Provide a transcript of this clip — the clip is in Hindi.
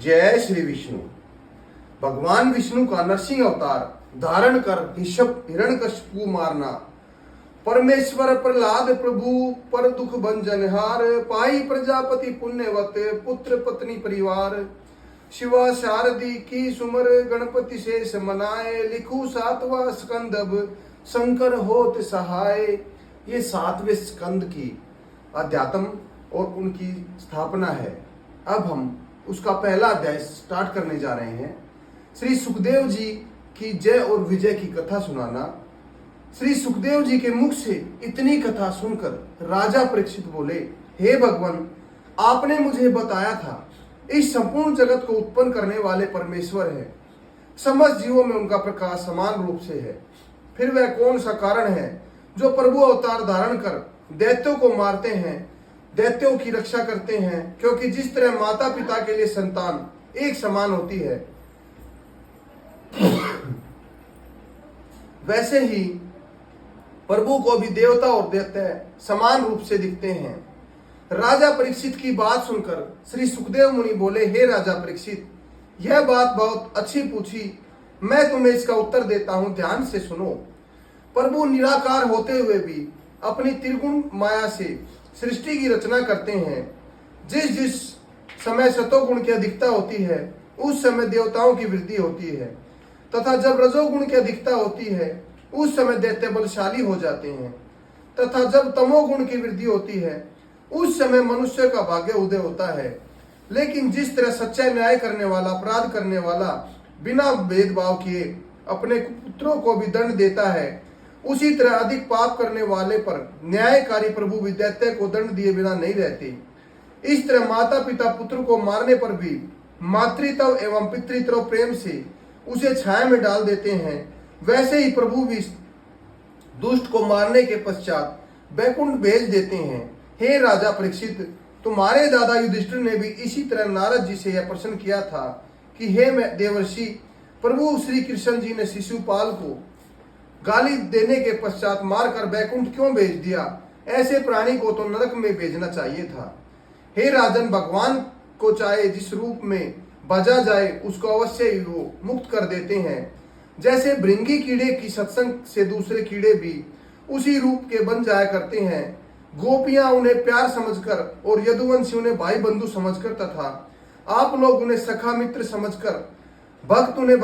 जय श्री विष्णु। भगवान विष्णु का नरसिंह अवतार धारण कर हिरण्यकशिपु मारना। परमेश्वर प्रहलाद प्रभु पर दुख भंजनहार। पाई प्रजापति पुण्यवत पुत्र पत्नी परिवार। शिवा शारदी की सुमर गणपति शेष मनाए। लिखू सातवां स्कंद अब शंकर होत सहाय। ये सातवें स्कंद की अध्यात्म और उनकी स्थापना है। अब हम उसका पहला अध्याय स्टार्ट करने जा रहे हैं। श्री सुखदेव जी की जय और विजय की कथा सुनाना। श्री सुखदेव जी के मुख से इतनी कथा सुनकर राजा परीक्षित बोले, हे भगवान, आपने मुझे बताया था इस संपूर्ण जगत को उत्पन्न करने वाले परमेश्वर है। समस्त जीवों में उनका प्रकाश समान रूप से है। फिर वह कौन सा कारण है जो प्रभु अवतार धारण कर दैत्यों को मारते हैं, दैत्यों की रक्षा करते हैं? क्योंकि जिस तरह माता पिता के लिए संतान एक समान होती है, वैसे ही प्रभु को भी देवता और दैत्य समान रूप से दिखते हैं। राजा परीक्षित की बात सुनकर श्री सुखदेव मुनि बोले, हे राजा परीक्षित, यह बात बहुत अच्छी पूछी, मैं तुम्हें इसका उत्तर देता हूं, ध्यान से सुनो। प्रभु निराकार होते हुए भी अपनी त्रिगुण माया से सृष्टि की रचना करते हैं। जिस जिस समय सतोगुण की अधिकता होती है उस समय देवताओं की वृद्धि होती है, तथा जब रजोगुण की अधिकता होती है उस समय दैत्य बलशाली हो जाते हैं, तथा जब तमोगुण की वृद्धि होती है उस समय मनुष्य का भाग्य उदय होता है। लेकिन जिस तरह सच्चा न्याय करने वाला, अपराध करने वाला बिना भेदभाव किए अपने पुत्रों को भी दंड देता है, उसी तरह अधिक पाप करने वाले पर न्यायकारी प्रभु भी दैत्य को दंड दिए बिना नहीं रहते। इस तरह माता पिता पुत्र को मारने पर भी मातृत्व एवं पितृत्व प्रेम से उसे छाया में डाल देते हैं। वैसे ही प्रभु भी दुष्ट को मारने के पश्चात बैकुंठ भेज देते हैं। हे राजा परीक्षित, तुम्हारे दादा युधिष्ठिर ने भी इसी तरह नारद जी से यह प्रश्न किया था कि हे देवर्षि, प्रभु श्री कृष्ण जी ने शिशुपाल को गाली देने के पश्चात मारकर बैकुंठ क्यों भेज दिया? ऐसे प्राणी को तो नरक में भेजना चाहिए था। हे राजन, भगवान को चाहे जिस रूप में बजा जाए उसको अवश्य ही वो मुक्त कर देते हैं। जैसे भृंगी कीड़े की सत्संग से दूसरे कीड़े भी उसी रूप के बन जाया करते हैं। गोपियां उन्हें प्यार समझकर और यदुवंशी उन्हें भाई बंधु समझकर, तथा आप लोग उन्हें सखा मित्र समझकर, भक्त उन्हें